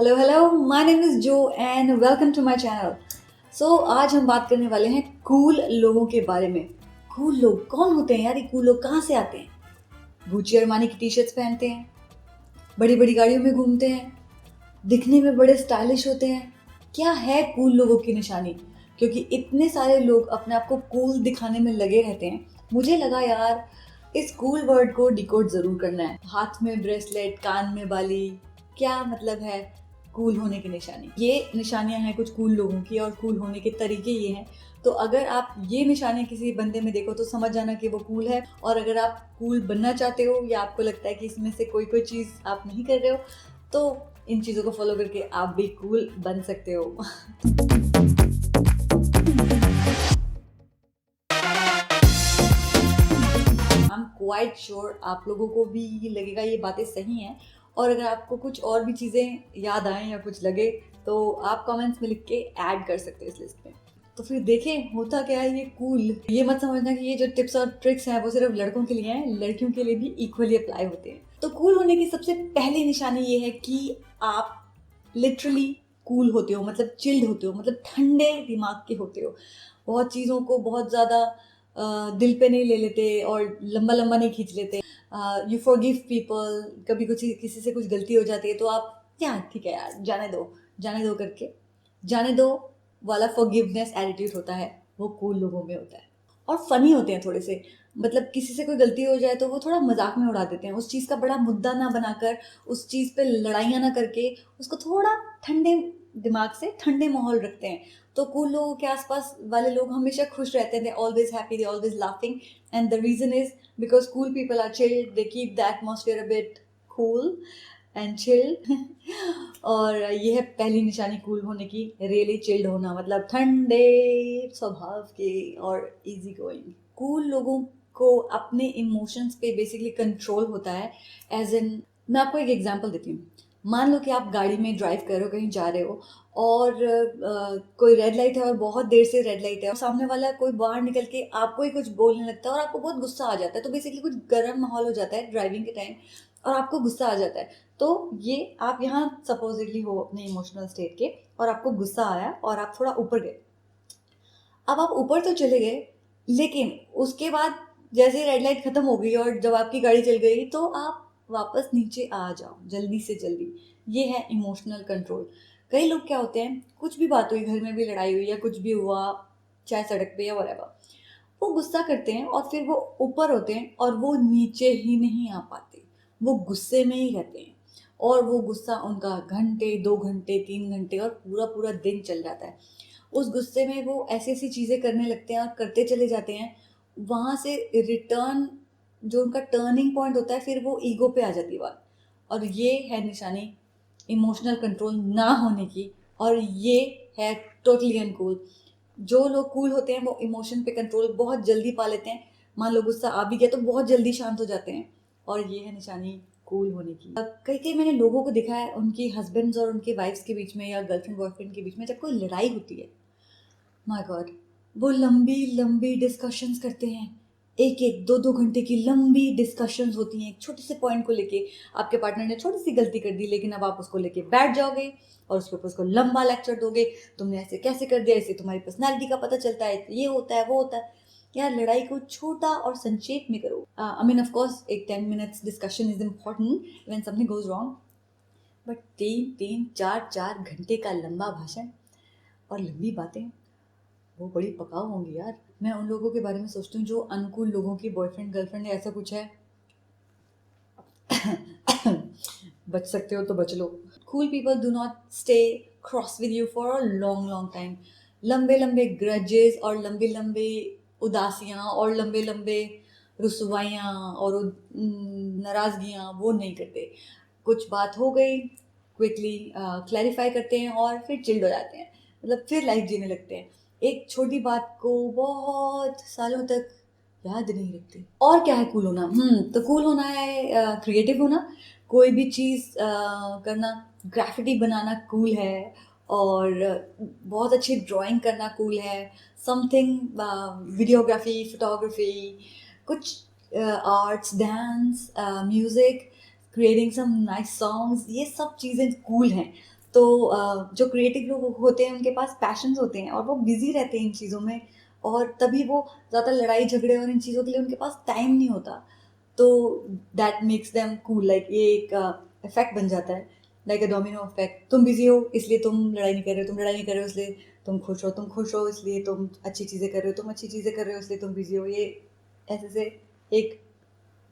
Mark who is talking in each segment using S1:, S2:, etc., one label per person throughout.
S1: Hello, my name is Jo and welcome to my channel. So आज हम बात करने वाले हैं कूल लोगों के बारे में। कूल लोग कौन होते हैं यार? ये कूल लोग कहाँ से आते हैं? गुच्ची अरमानी की टी-शर्ट्स पहनते हैं, बड़ी-बड़ी गाड़ियों में घूमते हैं, दिखने में बड़े स्टाइलिश होते हैं। क्या है कूल लोगों की निशानी? क्योंकि इतने सारे लोग अपने आप को कूल दिखाने में लगे रहते हैं, मुझे लगा यार इस कूल वर्ड को डिकोड ज़रूर करना है। हाथ में ब्रेसलेट, कान में बाली, क्या मतलब है कूल होने की निशानी? ये निशानियाँ हैं कुछ कूल लोगों की और कूल होने के तरीके ये हैं। तो अगर आप ये निशानियाँ किसी बंदे में देखो तो समझ जाना कि वो कूल है, और अगर आप कूल बनना चाहते हो या आपको लगता है कि इसमें से कोई चीज़ आप नहीं कर रहे हो, तो इन चीज़ों को फॉलो करके आप भी कूल बन सकते हो। आई एम क्वाइट श्योर आप लोगों को भी ये लगेगा ये बातें सही हैं, और अगर आपको कुछ और भी चीज़ें याद आएँ या कुछ लगे तो आप कमेंट्स में लिख के ऐड कर सकते हैं इस लिस्ट में। तो फिर देखें होता क्या है ये कूल। ये मत समझना कि ये जो टिप्स और ट्रिक्स हैं वो सिर्फ लड़कों के लिए हैं, लड़कियों के लिए भी इक्वली अप्लाई होते हैं। तो कूल होने की सबसे पहली निशानी ये है कि आप लिटरली कूल होते हो, मतलब चिल्ड होते हो, मतलब ठंडे दिमाग के होते हो। बहुत चीज़ों को बहुत ज़्यादा दिल पे नहीं ले लेते और लंबा लंबा नहीं खींच लेते। You forgive people. कभी कुछ किसी से कुछ गलती हो जाती है तो आप क्या ठीक है यार, जाने दो करके जाने दो वाला फॉरगिवनेस एटीट्यूड होता है, वो कूल लोगों में होता है। और फनी होते हैं थोड़े से, मतलब किसी से कोई गलती हो जाए तो वो थोड़ा मजाक में उड़ा देते हैं, उस चीज़ का बड़ा मुद्दा ना बनाकर, उस चीज़ पे लड़ाइयाँ ना करके, उसको थोड़ा ठंडे दिमाग से ठंडे माहौल रखते हैं। तो कूल लोगों के आसपास वाले लोग हमेशा खुश रहते हैं, they always happy, they always laughing, and the reason is because cool people are chill, they keep the atmosphere a bit cool and chill. और ये है पहली निशानी कूल होने की, रियली चिल्ड होना, मतलब ठंडे स्वभाव के और इजी गोइंग। कूल लोगों को अपने इमोशंस पे बेसिकली कंट्रोल होता है। एज इन, मैं आपको एक एग्जांपल देती हूँ। मान लो कि आप गाड़ी में ड्राइव कर रहे हो, कहीं जा रहे हो, और कोई रेड लाइट है और बहुत देर से रेड लाइट है, और सामने वाला कोई बाहर निकल के आपको ही कुछ बोलने लगता है और आपको बहुत गुस्सा आ जाता है। तो बेसिकली कुछ गर्म माहौल हो जाता है ड्राइविंग के टाइम और आपको गुस्सा आ जाता है। तो ये आप यहाँ सपोजिटली हो अपने इमोशनल स्टेट के, और आपको गुस्सा आया और आप थोड़ा ऊपर गए। अब आप ऊपर तो चले गए, लेकिन उसके बाद जैसे रेड लाइट खत्म हो गई और जब आपकी गाड़ी चल गई तो आप वापस नीचे आ जाओ जल्दी से जल्दी। ये है इमोशनल कंट्रोल। कई लोग क्या होते हैं, कुछ भी बात हुई, घर में भी लड़ाई हुई या कुछ भी हुआ, चाहे सड़क पे या whatever, वो गुस्सा करते हैं और फिर वो ऊपर होते हैं और वो नीचे ही नहीं आ पाते, वो गुस्से में ही रहते हैं। और वो गुस्सा उनका घंटे, 2 घंटे, 3 घंटे और पूरा पूरा दिन चल जाता है। उस गुस्से में वो ऐसी ऐसी चीज़ें करने लगते हैं और करते चले जाते हैं। वहाँ से रिटर्न, जो उनका टर्निंग पॉइंट होता है, फिर वो ईगो पे आ जाती है बात। और ये है निशानी इमोशनल कंट्रोल ना होने की, और ये है टोटली अनकूल। जो लोग कूल होते हैं वो इमोशन पे कंट्रोल बहुत जल्दी पा लेते हैं। मान लो गुस्सा आ भी गया तो बहुत जल्दी शांत हो जाते हैं, और ये है निशानी कूल होने की। कई कई मैंने लोगों को देखा है, उनकी हस्बैंड्स और उनके वाइफ्स के बीच में या गर्लफ्रेंड बॉयफ्रेंड के बीच में जब कोई लड़ाई होती है, माय गॉड, वो लंबी लंबी डिस्कशंस करते हैं। एक एक 2-2 घंटे की लंबी डिस्कशंस होती हैं एक छोटे से पॉइंट को लेके। आपके पार्टनर ने छोटी सी गलती कर दी, लेकिन अब आप उसको लेके बैठ जाओगे और उसके ऊपर उसको लंबा लेक्चर दोगे, तुमने ऐसे कैसे कर दिया, इससे तुम्हारी पर्सनैलिटी का पता चलता है, ये होता है वो होता है। यार लड़ाई को छोटा और संक्षेप में करो। आई मीन ऑफ कोर्स एक 10 minutes discussion is important when something goes wrong, but 3-4 घंटे का लंबा भाषण और लंबी बातें, वो बड़ी पकाऊ होंगी यार। मैं उन लोगों के बारे में सोचती हूँ जो अनकूल लोगों की बॉयफ्रेंड गर्लफ्रेंड ऐसा कुछ है। बच सकते हो तो बच लो। Cool people do not stay cross with you for a long long time. लंबे लंबे ग्रजेस और लंबे लंबे उदासियाँ और लंबे लंबे रुसवाइयाँ और नाराज़गियाँ वो नहीं करते। कुछ बात हो गई, क्विकली क्लैरिफाई करते हैं और फिर चिल्ड हो जाते हैं, मतलब फिर लाइफ जीने लगते हैं। एक छोटी बात को बहुत सालों तक याद नहीं रखते। और क्या है कूल होना? तो कूल होना है क्रिएटिव होना, कोई भी चीज़ करना। ग्राफिटी बनाना कूल है, और बहुत अच्छी ड्राइंग करना कूल है। समथिंग वीडियोग्राफी, फोटोग्राफी, कुछ arts, dance, music, creating some nice songs, ये सब चीज़ें कूल हैं। तो जो क्रिएटिव लोग होते हैं उनके पास पैशंस होते हैं और वो बिजी रहते हैं इन चीज़ों में, और तभी वो ज़्यादा लड़ाई झगड़े और इन चीज़ों के लिए उनके पास टाइम नहीं होता। तो that makes them cool, like ये एक इफेक्ट बन जाता है, लाइक अ डोमिनो इफेक्ट। तुम बिजी हो इसलिए तुम लड़ाई नहीं कर रहे हो, तुम लड़ाई नहीं कर रहे हो इसलिए तुम खुश हो इसलिए तुम अच्छी चीज़ें कर रहे हो, तुम अच्छी चीज़ें कर रहे हो इसलिए तुम बिजी हो। ये ऐसे से एक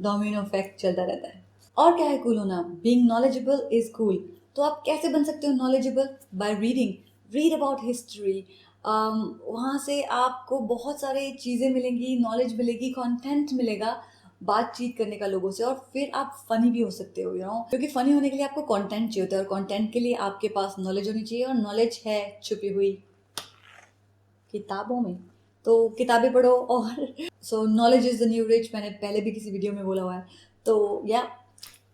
S1: डोमिनो इफेक्ट चलता रहता है। और क्या है कूल होना? Being knowledgeable is cool. तो आप कैसे बन सकते हो knowledgeable? By reading, read about history. वहाँ से आपको बहुत सारी चीज़ें मिलेंगी, नॉलेज मिलेगी, कंटेंट मिलेगा बातचीत करने का लोगों से, और फिर आप फनी भी हो सकते हो, क्योंकि फनी होने के लिए आपको कंटेंट चाहिए होता है, और कंटेंट के लिए आपके पास नॉलेज होनी चाहिए, और नॉलेज है छुपी हुई किताबों में। तो किताबें पढ़ो। और सो knowledge is the new rich, मैंने पहले भी किसी वीडियो में बोला हुआ है। तो या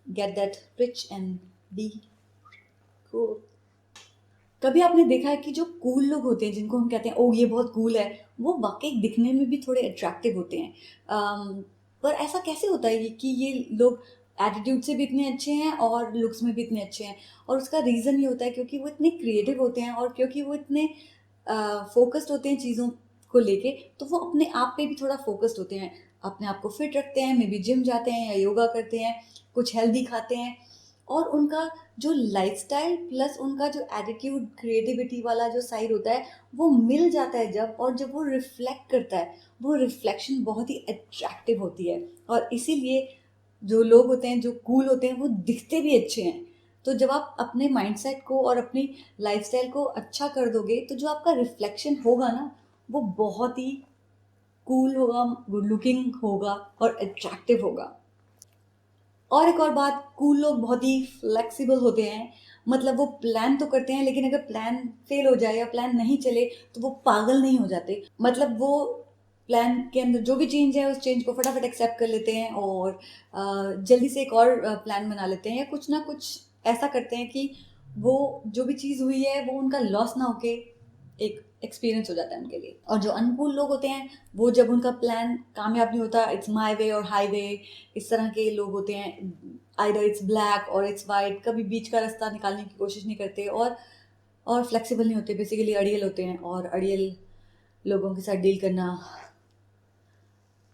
S1: get that rich and be cool. कभी आपने देखा है कि जो कूल लोग होते हैं, जिनको हम कहते हैं ओ ये बहुत कूल है, वो वाकई दिखने में भी थोड़े अट्रैक्टिव होते हैं। पर ऐसा कैसे होता है कि ये लोग एटीट्यूड से भी इतने अच्छे हैं और लुक्स में भी इतने अच्छे हैं? और उसका रीज़न ये होता है क्योंकि वो इतने क्रिएटिव होते हैं, और क्योंकि वो इतने फोकस्ड होते हैं चीज़ों को लेके, तो वो अपने आप पे भी थोड़ा फोकस्ड होते हैं, अपने आप को फिट रखते हैं, मे बी जिम जाते हैं या योगा करते हैं, कुछ हेल्दी खाते हैं, और उनका जो लाइफस्टाइल प्लस उनका जो एटीट्यूड क्रिएटिविटी वाला जो साइड होता है वो मिल जाता है जब, और जब वो रिफ्लेक्ट करता है, वो रिफ्लेक्शन बहुत ही अट्रैक्टिव होती है। और इसीलिए जो लोग होते हैं जो कूल होते हैं वो दिखते भी अच्छे हैं। तो जब आप अपने माइंडसेट को और अपनी लाइफस्टाइल को अच्छा कर दोगे, तो जो आपका रिफ्लेक्शन होगा ना, वो बहुत ही कूल होगा, गुड लुकिंग होगा और अट्रैक्टिव होगा। और एक और बात, कूल लोग बहुत ही फ्लेक्सिबल होते हैं। मतलब वो प्लान तो करते हैं, लेकिन अगर प्लान फेल हो जाए या प्लान नहीं चले तो वो पागल नहीं हो जाते। मतलब वो प्लान के अंदर जो भी चेंज है उस चेंज को फटाफट एक्सेप्ट कर लेते हैं, और जल्दी से एक और प्लान बना लेते हैं, या कुछ ना कुछ ऐसा करते हैं कि वो जो भी चीज़ हुई है वो उनका लॉस ना होके एक एक्सपीरियंस हो जाता है उनके लिए। और जो अनकूल लोग होते हैं, वो जब उनका प्लान कामयाब नहीं होता, इट्स माय वे और हाईवे, इस तरह के लोग होते हैं, आइदर इट्स ब्लैक और इट्स वाइट, कभी बीच का रास्ता निकालने की कोशिश नहीं करते, और फ्लेक्सिबल नहीं होते, बेसिकली अड़ियल होते हैं। और अड़ियल लोगों के साथ डील करना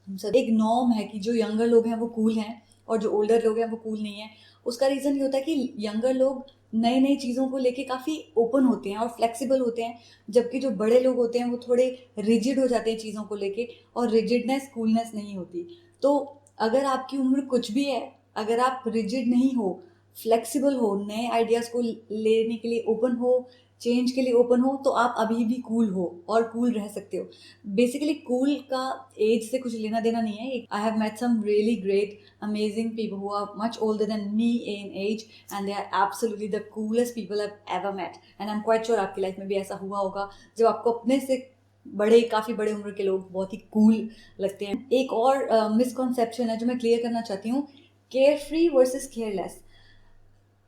S1: हम सब एक नॉर्म है कि जो यंगर लोग हैं वो कूल हैं और जो ओल्डर लोग हैं वो कूल नहीं है। उसका रीज़न ये होता है कि यंगर लोग नई नई चीज़ों को लेके काफ़ी ओपन होते हैं और फ्लेक्सिबल होते हैं, जबकि जो बड़े लोग होते हैं वो थोड़े रिजिड हो जाते हैं चीज़ों को लेके, और रिजिडनेस कूलनेस नहीं होती। तो अगर आपकी उम्र कुछ भी है, अगर आप रिजिड नहीं हो, फ्लेक्सिबल हो, नए आइडियाज़ को लेने के लिए ओपन हो, चेंज के लिए ओपन हो, तो आप अभी भी कूल हो और कूल रह सकते हो। बेसिकली कूल का एज से कुछ लेना देना नहीं है। I have met some really great amazing people who are much older than me in age, and they are absolutely the coolest people I have ever met. And I am quite sure आपकी life में भी ऐसा हुआ होगा, जब आपको अपने से बड़े, काफ़ी बड़े उम्र के लोग बहुत ही कूल लगते हैं। एक और मिसकॉन्सेप्शन है जो मैं क्लियर करना चाहती हूँ, care free versus careless.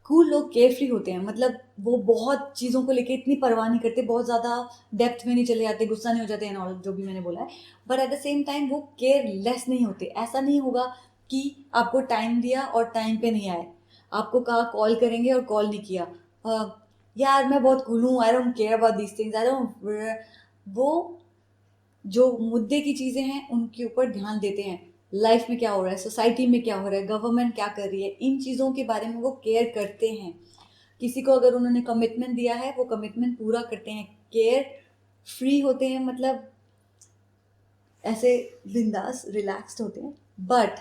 S1: Cool लोग केयर फ्री होते हैं, मतलब वो बहुत चीज़ों को लेके इतनी परवाह नहीं करते, बहुत ज़्यादा डेप्थ में नहीं चले जाते, गुस्सा नहीं हो जाते एंड ऑल, जो भी मैंने बोला है। But at the same time वो केयरलेस नहीं होते। ऐसा नहीं होगा कि आपको टाइम दिया और टाइम पे नहीं आए, आपको कहा कॉल करेंगे और कॉल नहीं किया, यार मैं बहुत कूल हूँ, I don't care about these things, I don't. वो जो मुद्दे की चीज़ें हैं उनके ऊपर ध्यान देते हैं। लाइफ में क्या हो रहा है, सोसाइटी में क्या हो रहा है, गवर्नमेंट क्या कर रही है, इन चीज़ों के बारे में वो केयर करते हैं। किसी को अगर उन्होंने कमिटमेंट दिया है वो कमिटमेंट पूरा करते हैं। केयर फ्री होते हैं, मतलब ऐसे बिंदास रिलैक्स्ड होते हैं, बट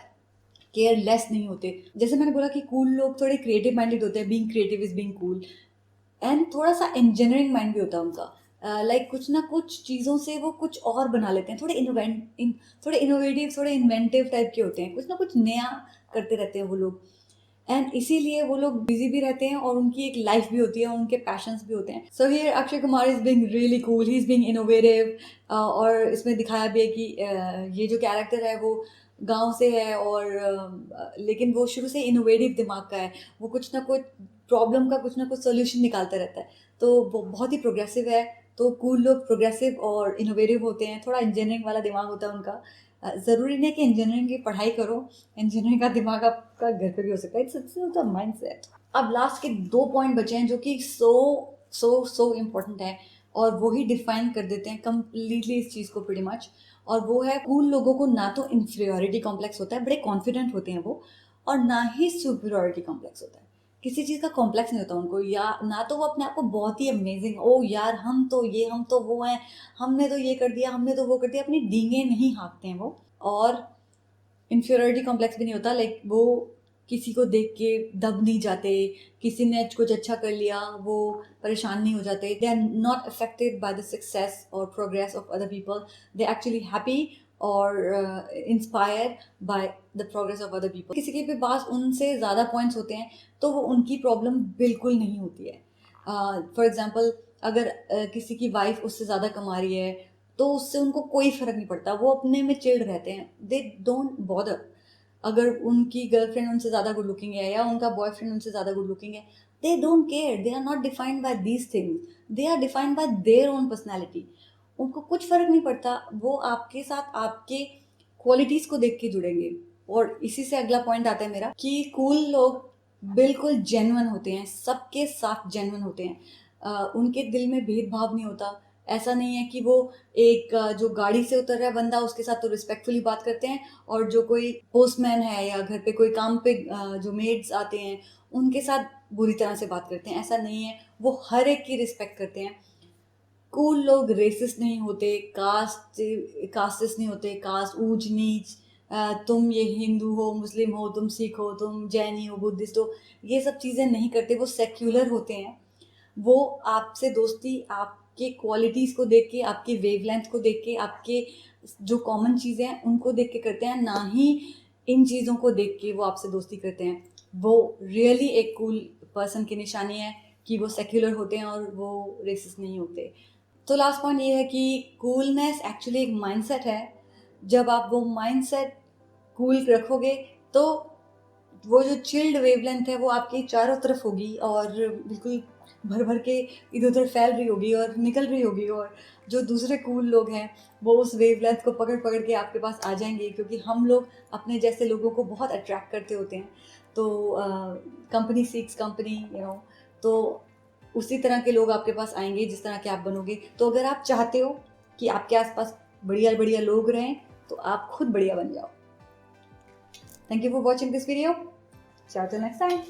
S1: केयरलेस नहीं होते। जैसे मैंने बोला कि कूल लोग थोड़े क्रिएटिव माइंडेड होते हैं, being creative is being cool, and थोड़ा सा इंजीनियरिंग माइंड भी होता है उनका। लाइक कुछ ना कुछ चीज़ों से वो कुछ और बना लेते हैं, थोड़े इनोवेटिव, थोड़े इन्वेंटिव टाइप के होते हैं, कुछ ना कुछ नया करते रहते हैं वो लोग। एंड इसीलिए वो लोग बिजी भी रहते हैं और उनकी एक लाइफ भी होती है, उनके पैशंस भी होते हैं। So here Akshay Kumar is being really cool, he is being innovative. और इसमें दिखाया भी है कि ये जो कैरेक्टर है वो गांव से है, और लेकिन वो शुरू से इनोवेटिव दिमाग का है। वो कुछ ना कुछ प्रॉब्लम का कुछ ना कुछ सोल्यूशन निकालता रहता है, तो वो बहुत ही प्रोग्रेसिव है। तो कूल लोग प्रोग्रेसिव और इनोवेटिव होते हैं, थोड़ा इंजीनियरिंग वाला दिमाग होता है उनका। ज़रूरी नहीं है कि इंजीनियरिंग की पढ़ाई करो, इंजीनियरिंग का दिमाग आपका घर पे भी हो सकता है। It's mind set. अब लास्ट के 2 पॉइंट बचे हैं जो कि सो इम्पोर्टेंट है, और वो ही डिफाइन कर देते हैं कम्प्लीटली इस चीज़ को pretty मच। और वो है, कूल लोगों को ना तो इंफीरियोरिटी कॉम्प्लेक्स होता है, बड़े कॉन्फिडेंट होते हैं वो, और ना ही सुपीरियोरिटी कॉम्प्लेक्स होता है। किसी चीज़ का कॉम्प्लेक्स नहीं होता उनको, या ना तो वो अपने आप को बहुत ही अमेजिंग, ओ यार हम तो ये, हम तो वो हैं, हमने तो ये कर दिया, हमने तो वो कर दिया, अपनी डींगे नहीं हाँकते हैं वो। और इंफीरियरिटी कॉम्प्लेक्स भी नहीं होता, लाइक वो किसी को देख के दब नहीं जाते, किसी ने कुछ अच्छा कर लिया वो परेशान नहीं हो जाते, they are not affected by the success और progress of other people, they actually happy और inspired by the progress of other people. किसी के पास उनसे ज़्यादा पॉइंट्स होते हैं तो वो उनकी प्रॉब्लम बिल्कुल नहीं होती है। फॉर एग्जाम्पल, अगर किसी की वाइफ उससे ज़्यादा कमा रही है तो उससे उनको कोई फर्क नहीं पड़ता, वो अपने में चिल्ड रहते हैं, दे डोंट बॉदर। अगर उनकी गर्लफ्रेंड उनसे ज़्यादा गुड लुकिंग है या उनका बॉयफ्रेंड उनसे ज़्यादा गुड लुकिंग है, they don't care, they are not defined by these things, they are defined by their own personality. उनको कुछ फर्क नहीं पड़ता, वो आपके साथ आपके क्वालिटीज़ को देख के जुड़ेंगे। और इसी से अगला पॉइंट आता है मेरा, कि कूल लोग बिल्कुल जेन्युइन होते हैं, सबके साथ जेन्युइन होते हैं। उनके दिल में भेदभाव नहीं होता। ऐसा नहीं है कि वो एक जो गाड़ी से उतर रहा है बंदा, उसके साथ तो रिस्पेक्टफुली बात करते हैं, और जो कोई पोस्टमैन है या घर पे कोई काम पे जो मेड्स आते हैं उनके साथ बुरी तरह से बात करते हैं, ऐसा नहीं है। वो हर एक की रिस्पेक्ट करते हैं। कूल लोग रेसिस्ट नहीं होते, कास्टिस्ट नहीं होते, कास्ट ऊंच नीच, तुम ये हिंदू हो, मुस्लिम हो, तुम सिख हो, तुम जैनी हो, बुद्धिस्ट हो, ये सब चीज़ें नहीं करते। वो सेक्युलर होते हैं। वो आपसे दोस्ती आपके क्वालिटीज़ को देख के, आपके वेवलेंथ को देख के, आपके जो कॉमन चीज़ें हैं उनको देख के करते हैं, ना ही इन चीज़ों को देख के वो आपसे दोस्ती करते हैं। वो रियली एक कूल पर्सन की निशानी है कि वो सेक्युलर होते हैं और वो रेसिस्ट नहीं होते। तो लास्ट पॉइंट ये है कि कूलनेस एक्चुअली एक माइंडसेट है। जब आप वो माइंडसेट कूल रखोगे तो वो जो चिल्ड वेवलेंथ है वो आपके चारों तरफ होगी और बिल्कुल भर भर के इधर उधर फैल रही होगी और निकल रही होगी, और जो दूसरे कूल लोग हैं वो उस वेवलेंथ को पकड़ पकड़ के आपके पास आ जाएंगे, क्योंकि हम लोग अपने जैसे लोगों को बहुत अट्रैक्ट करते होते हैं। तो कंपनी सीक्स कंपनी, तो उसी तरह के लोग आपके पास आएंगे जिस तरह के आप बनोगे। तो अगर आप चाहते हो कि आपके आसपास बढ़िया बढ़िया लोग रहें तो आप खुद बढ़िया बन जाओ। Thank you for watching this video. Ciao till next time.